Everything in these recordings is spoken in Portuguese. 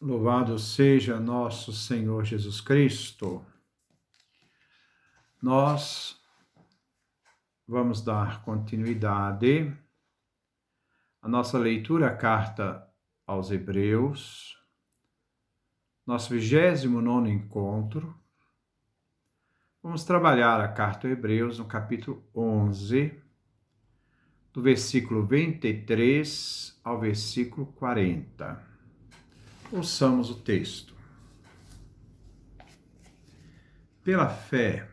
Louvado seja nosso Senhor Jesus Cristo. Nós vamos dar continuidade à nossa leitura, carta aos Hebreus, nosso 29º encontro. Vamos trabalhar a carta aos Hebreus no capítulo 11, do versículo 23 ao versículo 40. Ouçamos o texto. Pela fé,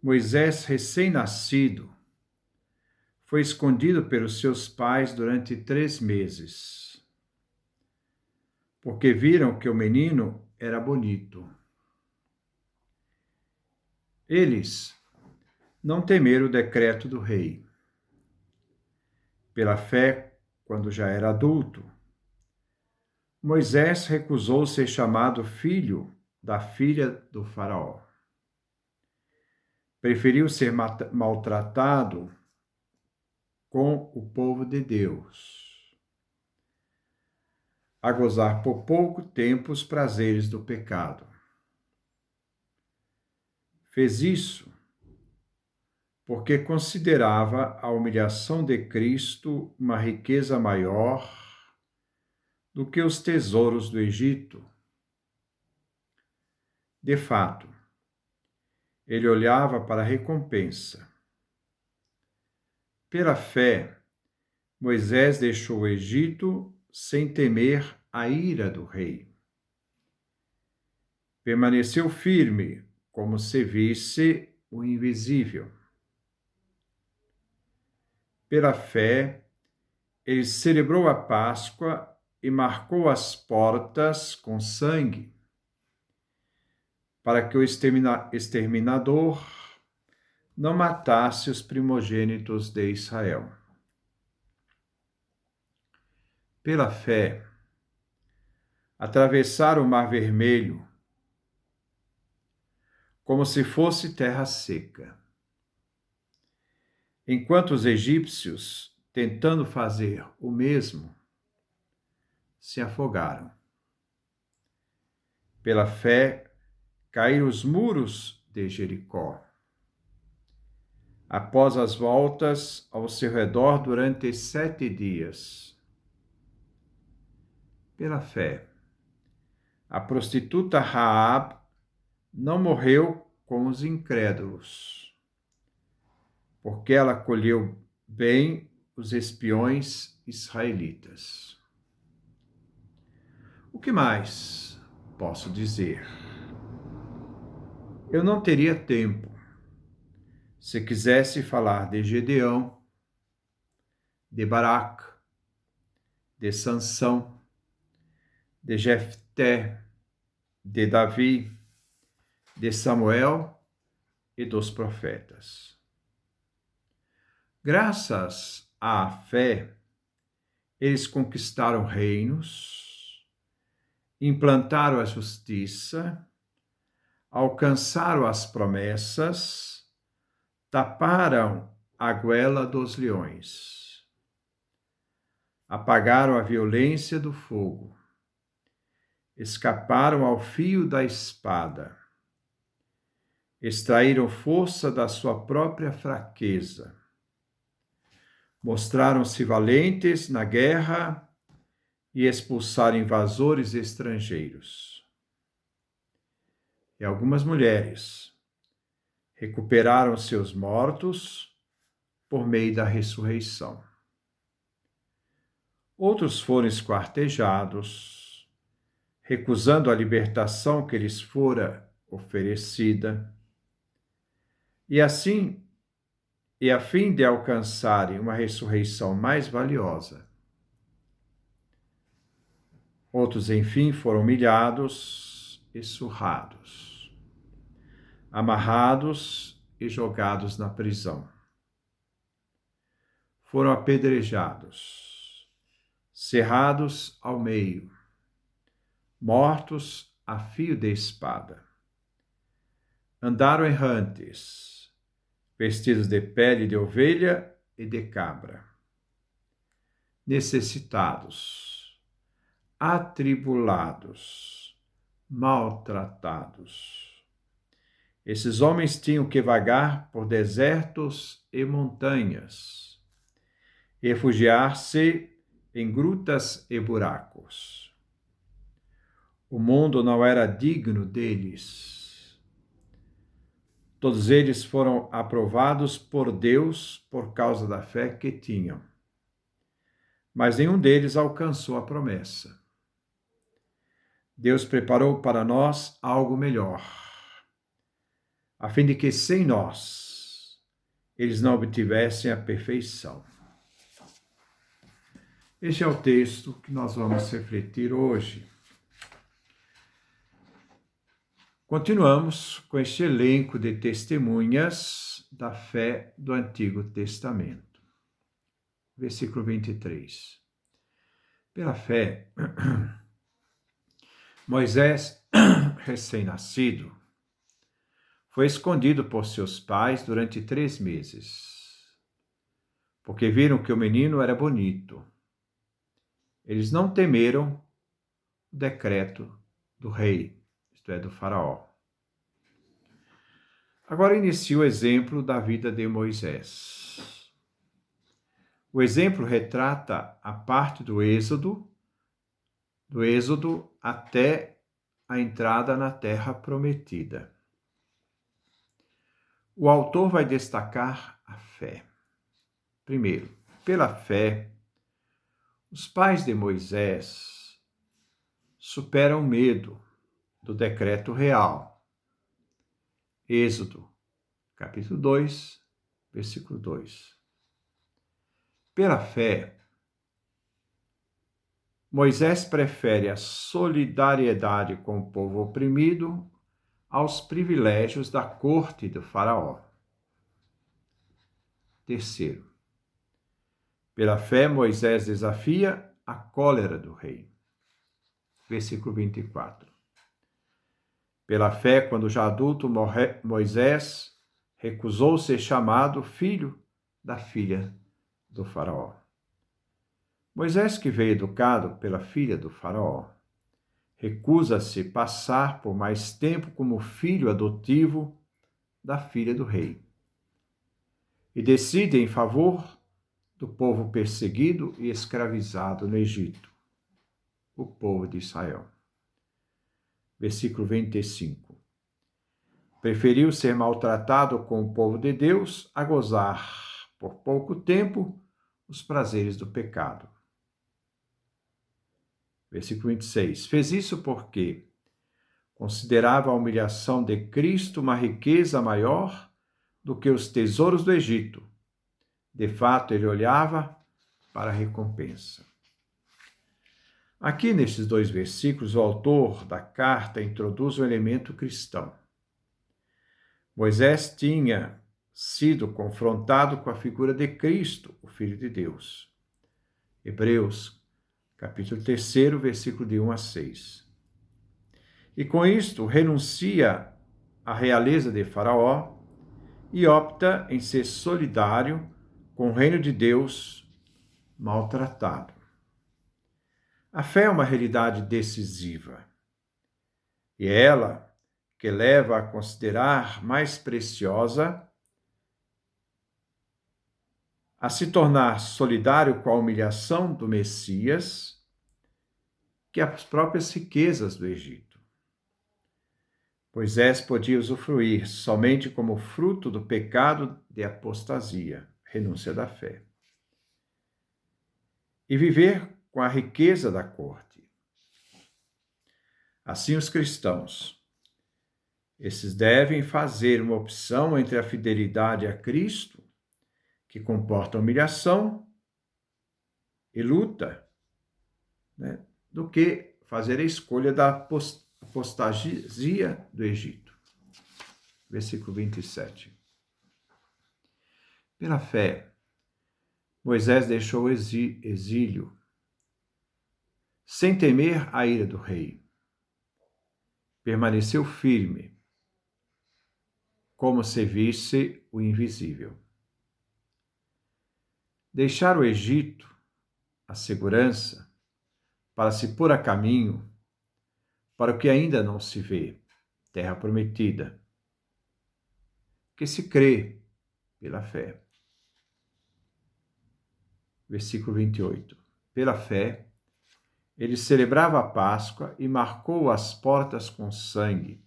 Moisés, recém-nascido, foi escondido pelos seus pais durante 3 meses, porque viram que o menino era bonito. Eles não temeram o decreto do rei. Pela fé, quando já era adulto, Moisés recusou ser chamado filho da filha do faraó. Preferiu ser maltratado com o povo de Deus, a gozar por pouco tempo os prazeres do pecado. Fez isso porque considerava a humilhação de Cristo uma riqueza maior do que os tesouros do Egito. De fato, ele olhava para a recompensa. Pela fé, Moisés deixou o Egito sem temer a ira do rei. Permaneceu firme, como se visse o invisível. Pela fé, ele celebrou a Páscoa e marcou as portas com sangue, para que o exterminador não matasse os primogênitos de Israel. Pela fé, atravessaram o Mar Vermelho como se fosse terra seca, enquanto os egípcios, tentando fazer o mesmo, se afogaram. Pela fé, caíram os muros de Jericó, após as voltas ao seu redor durante 7 dias. Pela fé, a prostituta Raab não morreu com os incrédulos, porque ela acolheu bem os espiões israelitas. O que mais posso dizer? Eu não teria tempo se quisesse falar de Gedeão, de Baraque, de Sansão, de Jefté, de Davi, de Samuel e dos profetas. Graças à fé, eles conquistaram reinos, implantaram a justiça, alcançaram as promessas, taparam a goela dos leões, apagaram a violência do fogo, escaparam ao fio da espada, extraíram força da sua própria fraqueza, mostraram-se valentes na guerra e expulsaram invasores estrangeiros. E algumas mulheres recuperaram seus mortos por meio da ressurreição. Outros foram esquartejados, recusando a libertação que lhes fora oferecida, e assim, a fim de alcançarem uma ressurreição mais valiosa. Outros, enfim, foram humilhados e surrados, amarrados e jogados na prisão. Foram apedrejados, cerrados ao meio, mortos a fio de espada. Andaram errantes, vestidos de pele de ovelha e de cabra, necessitados, atribulados, maltratados. Esses homens tinham que vagar por desertos e montanhas, refugiar-se em grutas e buracos. O mundo não era digno deles. Todos eles foram aprovados por Deus por causa da fé que tinham. Mas nenhum deles alcançou a promessa. Deus preparou para nós algo melhor, a fim de que sem nós eles não obtivessem a perfeição. Este é o texto que nós vamos refletir hoje. Continuamos com este elenco de testemunhas da fé do Antigo Testamento. Versículo 23. Pela fé, Moisés, recém-nascido, foi escondido por seus pais durante 3 meses, porque viram que o menino era bonito. Eles não temeram o decreto do rei, isto é, do faraó. Agora inicia o exemplo da vida de Moisés. O exemplo retrata a parte do Êxodo até a entrada na Terra Prometida. O autor vai destacar a fé. Primeiro, pela fé, os pais de Moisés superam o medo do decreto real. Êxodo, capítulo 2, versículo 2. Pela fé, Moisés prefere a solidariedade com o povo oprimido aos privilégios da corte do faraó. Terceiro, pela fé, Moisés desafia a cólera do rei. Versículo 24. Pela fé, quando já adulto, Moisés recusou ser chamado filho da filha do faraó. Moisés, que veio educado pela filha do faraó, recusa-se passar por mais tempo como filho adotivo da filha do rei e decide em favor do povo perseguido e escravizado no Egito, o povo de Israel. Versículo 25. Preferiu ser maltratado com o povo de Deus a gozar, por pouco tempo, os prazeres do pecado. Versículo 26. Fez isso porque considerava a humilhação de Cristo uma riqueza maior do que os tesouros do Egito. De fato, ele olhava para a recompensa. Aqui, nesses 2 versículos, o autor da carta introduz o elemento cristão. Moisés tinha sido confrontado com a figura de Cristo, o Filho de Deus. Hebreus, capítulo 3, versículo de 1 a 6. E com isto renuncia à realeza de Faraó e opta em ser solidário com o reino de Deus maltratado. A fé é uma realidade decisiva e é ela que leva a considerar mais preciosa a se tornar solidário com a humilhação do Messias que as próprias riquezas do Egito. Moisés podia usufruir somente como fruto do pecado de apostasia, renúncia da fé, e viver com a riqueza da corte. Assim, os cristãos, esses devem fazer uma opção entre a fidelidade a Cristo, que comporta humilhação e luta, do que fazer a escolha da apostasia do Egito. Versículo 27. Pela fé, Moisés deixou o exílio, sem temer a ira do rei. Permaneceu firme, como se visse o invisível. Deixar o Egito, a segurança, para se pôr a caminho para o que ainda não se vê, terra prometida, que se crê pela fé. Versículo 28. Pela fé, ele celebrava a Páscoa e marcou as portas com sangue,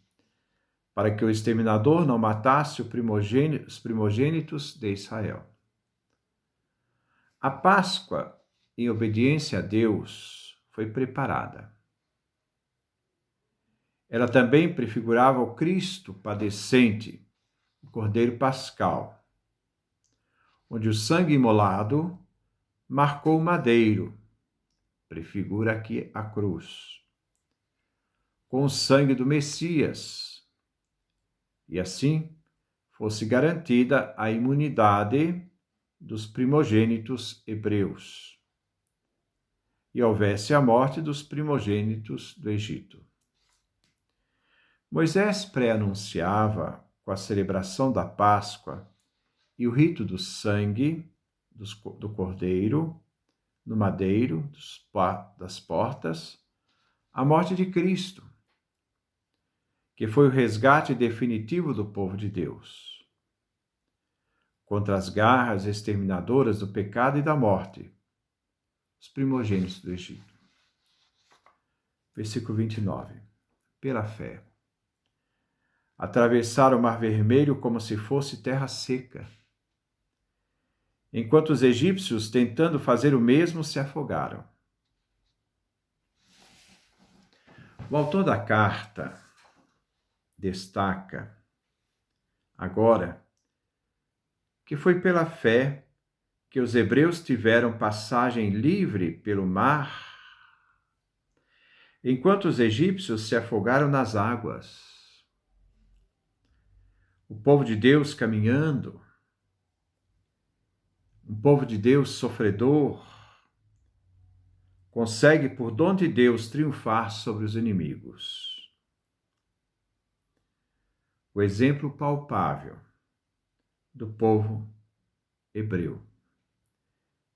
para que o exterminador não matasse os primogênitos de Israel. A Páscoa, em obediência a Deus, foi preparada. Ela também prefigurava o Cristo padecente, o Cordeiro Pascal, onde o sangue imolado marcou o madeiro, prefigura aqui a cruz, com o sangue do Messias, e assim fosse garantida a imunidade dos primogênitos hebreus, e houvesse a morte dos primogênitos do Egito. Moisés pré-anunciava, com a celebração da Páscoa e o rito do sangue do cordeiro no madeiro das portas, a morte de Cristo, que foi o resgate definitivo do povo de Deus contra as garras exterminadoras do pecado e da morte, os primogênitos do Egito. Versículo 29. Pela fé, atravessaram o Mar Vermelho como se fosse terra seca, enquanto os egípcios, tentando fazer o mesmo, se afogaram. O autor da carta destaca agora que foi pela fé que os hebreus tiveram passagem livre pelo mar, enquanto os egípcios se afogaram nas águas. O povo de Deus caminhando, um povo de Deus sofredor, consegue, por dom de Deus, triunfar sobre os inimigos. O exemplo palpável do povo hebreu,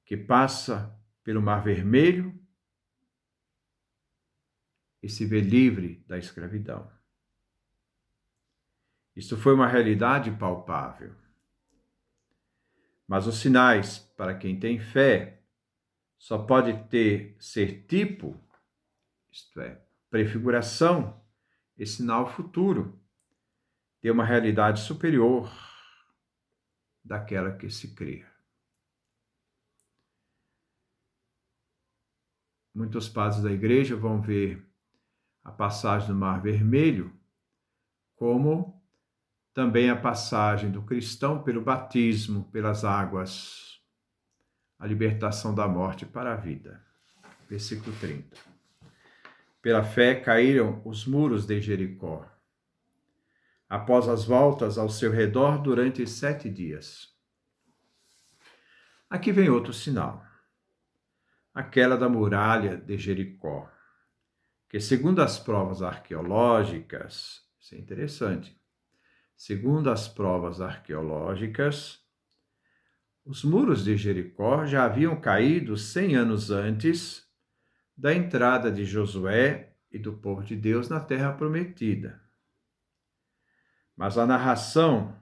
que passa pelo Mar Vermelho e se vê livre da escravidão. Isto foi uma realidade palpável. Mas os sinais, para quem tem fé, só pode ser tipo, isto é, prefiguração e sinal futuro de uma realidade superior daquela que se crê. Muitos padres da igreja vão ver a passagem do Mar Vermelho como também a passagem do cristão pelo batismo, pelas águas, a libertação da morte para a vida. Versículo 30. Pela fé caíram os muros de Jericó, após as voltas ao seu redor durante 7 dias. Aqui vem outro sinal. Aquela da muralha de Jericó, que segundo as provas arqueológicas, isso é interessante, segundo as provas arqueológicas, os muros de Jericó já haviam caído 100 anos antes da entrada de Josué e do povo de Deus na Terra Prometida. Mas a narração,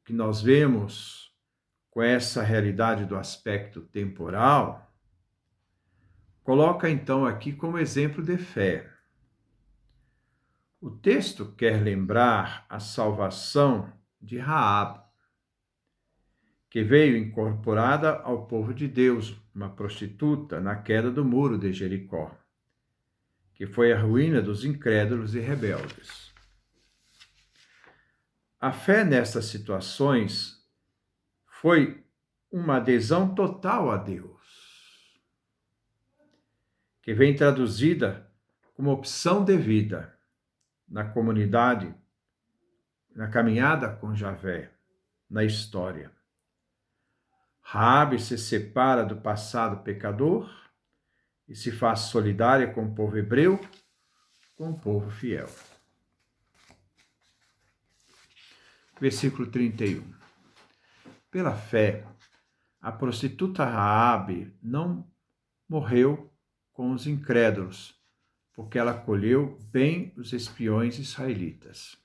que nós vemos com essa realidade do aspecto temporal, coloca então aqui como exemplo de fé. O texto quer lembrar a salvação de Raabe, que veio incorporada ao povo de Deus, uma prostituta, na queda do muro de Jericó, que foi a ruína dos incrédulos e rebeldes. A fé nessas situações foi uma adesão total a Deus, que vem traduzida como opção de vida na comunidade, na caminhada com Javé, na história. Raabe se separa do passado pecador e se faz solidária com o povo hebreu, com o povo fiel. Versículo 31. Pela fé, a prostituta Raabe não morreu com os incrédulos, porque ela acolheu bem os espiões israelitas.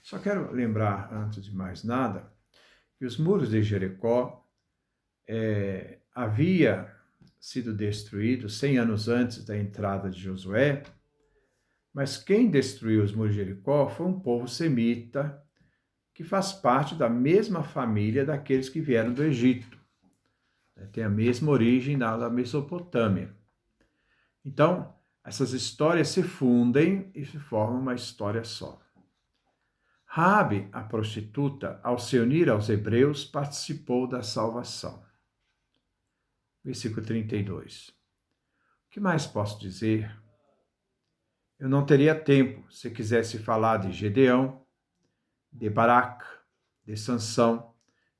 Só quero lembrar, antes de mais nada, que os muros de Jericó havia sido destruídos 100 anos antes da entrada de Josué, mas quem destruiu os muros de Jericó foi um povo semita, que faz parte da mesma família daqueles que vieram do Egito. Tem a mesma origem da Mesopotâmia. Então, essas histórias se fundem e se formam uma história só. Raabe, a prostituta, ao se unir aos hebreus, participou da salvação. Versículo 32. O que mais posso dizer? Eu não teria tempo se quisesse falar de Gedeão, de Baraque, de Sansão,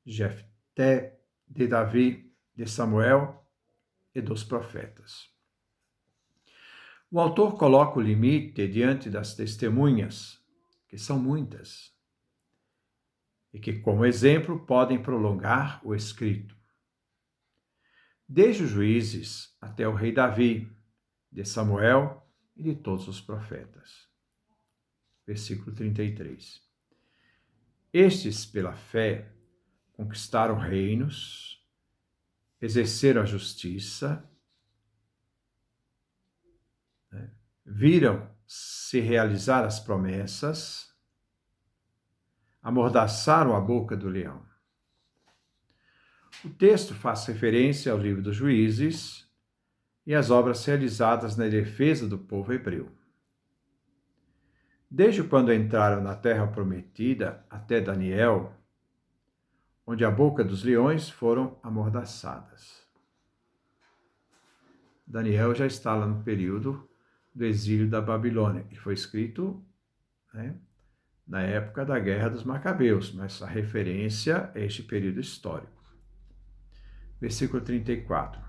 de Jefté, de Davi, de Samuel e dos profetas. O autor coloca o limite diante das testemunhas, que são muitas, e que, como exemplo, podem prolongar o escrito. Desde os juízes até o rei Davi, de Samuel e de todos os profetas. Versículo 33. Estes, pela fé, conquistaram reinos, exerceram a justiça, viram se realizar as promessas, amordaçaram a boca do leão. O texto faz referência ao livro dos Juízes e às obras realizadas na defesa do povo hebreu. Desde quando entraram na terra prometida até Daniel, onde a boca dos leões foram amordaçadas. Daniel já está lá no período do exílio da Babilônia, que foi escrito, na época da Guerra dos Macabeus, mas a referência é este período histórico. Versículo 34.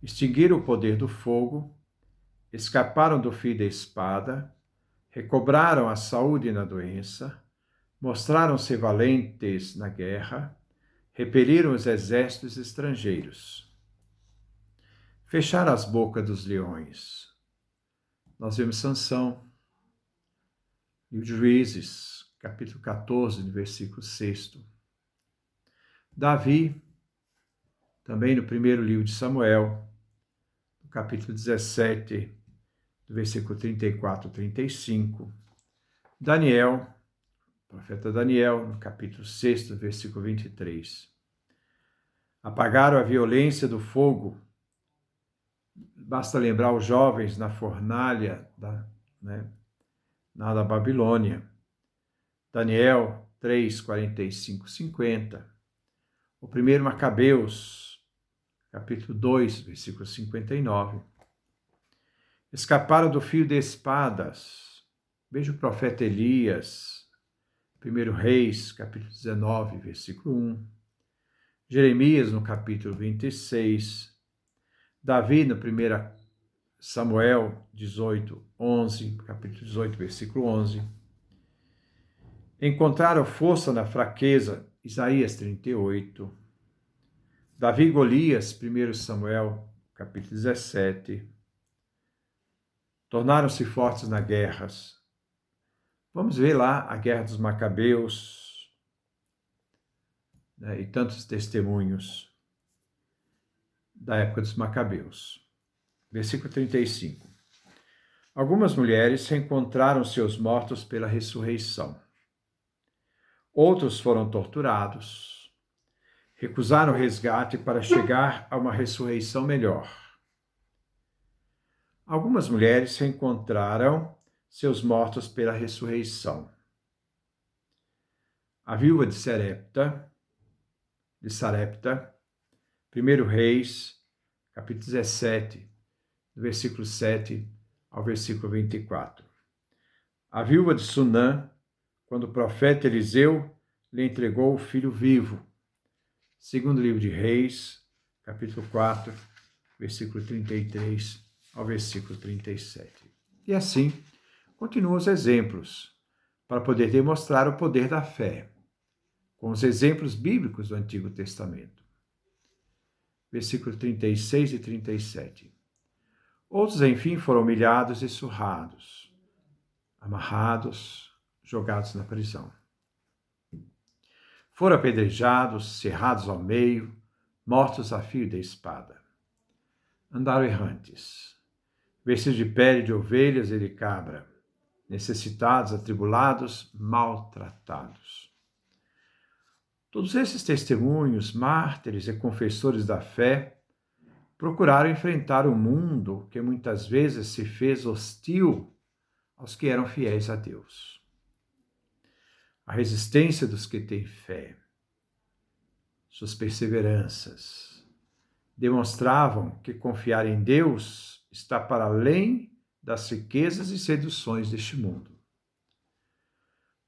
Extinguiram o poder do fogo, escaparam do fio da espada, recobraram a saúde na doença, mostraram-se valentes na guerra, repeliram os exércitos estrangeiros. Fecharam as bocas dos leões. Nós vemos Sansão, livro de Juízes, capítulo 14, versículo 6. Davi, também no primeiro livro de Samuel, no capítulo 17, do versículo 34 e 35. Daniel, profeta Daniel, no capítulo 6, versículo 23. Apagaram a violência do fogo. Basta lembrar os jovens na fornalha da Babilônia. Daniel 3, 45, 50. O primeiro Macabeus, capítulo 2, versículo 59. Escaparam do fio de espadas. Veja o profeta Elias, 1 Reis, capítulo 19, versículo 1. Jeremias, no capítulo 26. Davi, no 1 Samuel 18, 11, capítulo 18, versículo 11. Encontraram força na fraqueza, Isaías 38. Davi e Golias, 1 Samuel, capítulo 17. Tornaram-se fortes nas guerras. Vamos ver lá a Guerra dos Macabeus, e tantos testemunhos da época dos Macabeus. Versículo 35. Algumas mulheres reencontraram seus mortos pela ressurreição. Outros foram torturados. Recusaram o resgate para chegar a uma ressurreição melhor. Algumas mulheres reencontraram seus mortos pela ressurreição. A viúva de Sarepta, 1 Reis, capítulo 17, do versículo 7 ao versículo 24. A viúva de Sunã, quando o profeta Eliseu lhe entregou o filho vivo. Segundo livro de Reis, capítulo 4, versículo 33 ao versículo 37. E assim, continuam os exemplos, para poder demonstrar o poder da fé, com os exemplos bíblicos do Antigo Testamento. versículo 36 e 37. Outros, enfim, foram humilhados e surrados, amarrados, jogados na prisão. Foram apedrejados, cerrados ao meio, mortos a fio de espada. Andaram errantes, vestidos de pele de ovelhas e de cabra, necessitados, atribulados, maltratados. Todos esses testemunhos, mártires e confessores da fé, procuraram enfrentar o mundo que muitas vezes se fez hostil aos que eram fiéis a Deus. A resistência dos que têm fé, suas perseveranças, demonstravam que confiar em Deus está para além das riquezas e seduções deste mundo.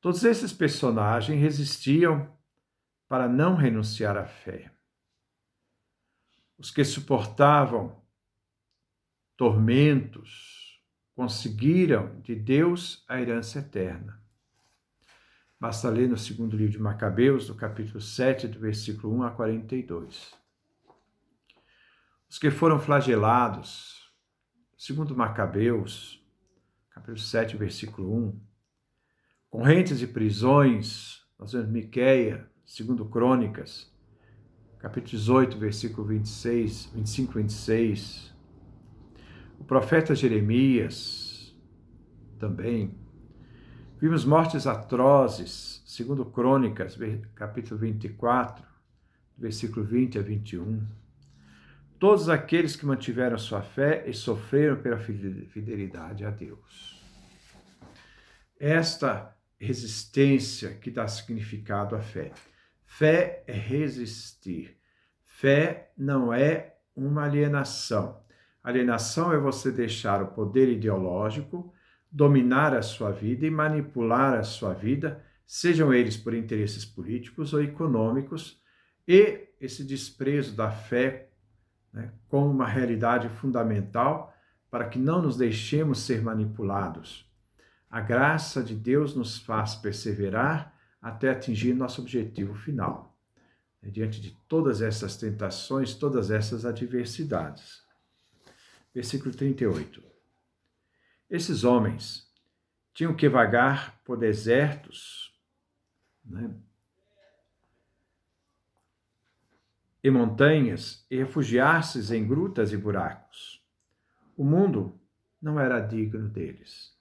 Todos esses personagens resistiam para não renunciar à fé. Os que suportavam tormentos conseguiram de Deus a herança eterna. Basta ler no segundo livro de Macabeus, no capítulo 7, do versículo 1 a 42. Os que foram flagelados, segundo Macabeus, capítulo 7, versículo 1, correntes e prisões, nós vemos Miquéia, segundo Crônicas, capítulo 18, versículo 25 e 26. O profeta Jeremias também. Vimos mortes atrozes, segundo Crônicas, capítulo 24, versículo 20 a 21. Todos aqueles que mantiveram sua fé e sofreram pela fidelidade a Deus. Esta resistência que dá significado à fé. Fé é resistir. Fé não é uma alienação. Alienação é você deixar o poder ideológico dominar a sua vida e manipular a sua vida, sejam eles por interesses políticos ou econômicos, e esse desprezo da fé, né, como uma realidade fundamental para que não nos deixemos ser manipulados. A graça de Deus nos faz perseverar até atingir nosso objetivo final, diante de todas essas tentações, todas essas adversidades. Versículo 38. Esses homens tinham que vagar por desertos, né, e montanhas e refugiar-se em grutas e buracos. O mundo não era digno deles.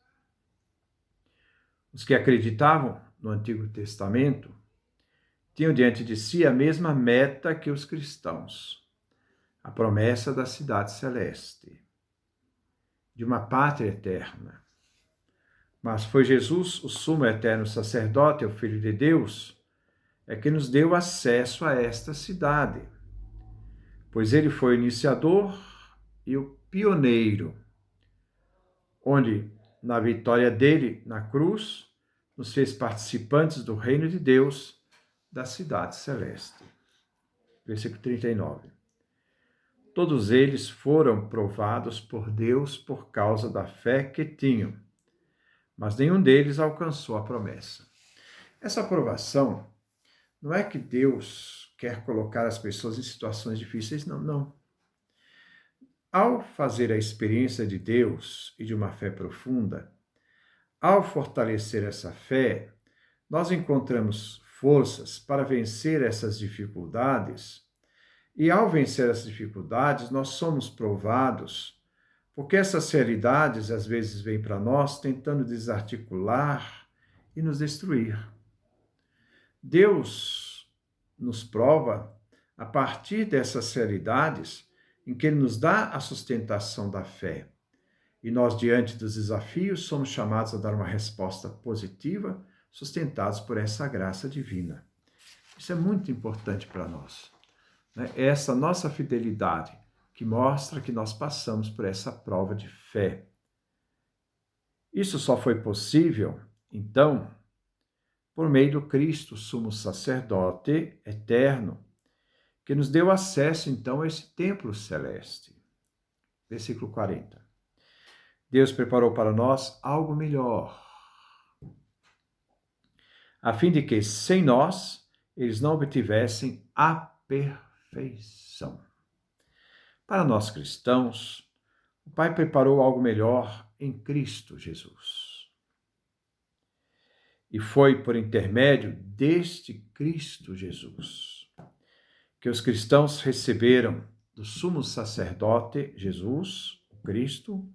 Os que acreditavam no Antigo Testamento tinham diante de si a mesma meta que os cristãos, a promessa da cidade celeste, de uma pátria eterna. Mas foi Jesus, o sumo eterno sacerdote, o Filho de Deus, é que nos deu acesso a esta cidade, pois ele foi o iniciador e o pioneiro, onde, na vitória dele na cruz, nos fez participantes do reino de Deus, da cidade celeste. Versículo 39. Todos eles foram provados por Deus por causa da fé que tinham, mas nenhum deles alcançou a promessa. Essa aprovação não é que Deus quer colocar as pessoas em situações difíceis, não. Ao fazer a experiência de Deus e de uma fé profunda, ao fortalecer essa fé, nós encontramos forças para vencer essas dificuldades. E ao vencer as dificuldades, nós somos provados, porque essas realidades às vezes vêm para nós tentando desarticular e nos destruir. Deus nos prova a partir dessas realidades em que Ele nos dá a sustentação da fé. E nós, diante dos desafios, somos chamados a dar uma resposta positiva, sustentados por essa graça divina. Isso é muito importante para nós. Essa nossa fidelidade que mostra que nós passamos por essa prova de fé. Isso só foi possível, então, por meio do Cristo, sumo sacerdote eterno, que nos deu acesso, então, a esse templo celeste. Versículo 40. Deus preparou para nós algo melhor, a fim de que, sem nós, eles não obtivessem a perfeição. Para nós cristãos, o Pai preparou algo melhor em Cristo Jesus. E foi por intermédio deste Cristo Jesus que os cristãos receberam do sumo sacerdote Jesus, o Cristo,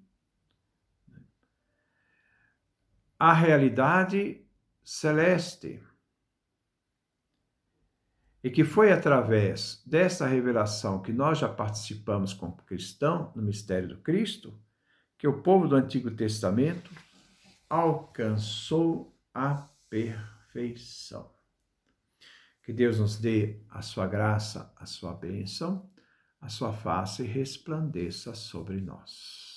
a realidade celeste. E que foi através dessa revelação que nós já participamos como cristão no mistério do Cristo, que o povo do Antigo Testamento alcançou a perfeição. Que Deus nos dê a sua graça, a sua bênção, a sua face resplandeça sobre nós.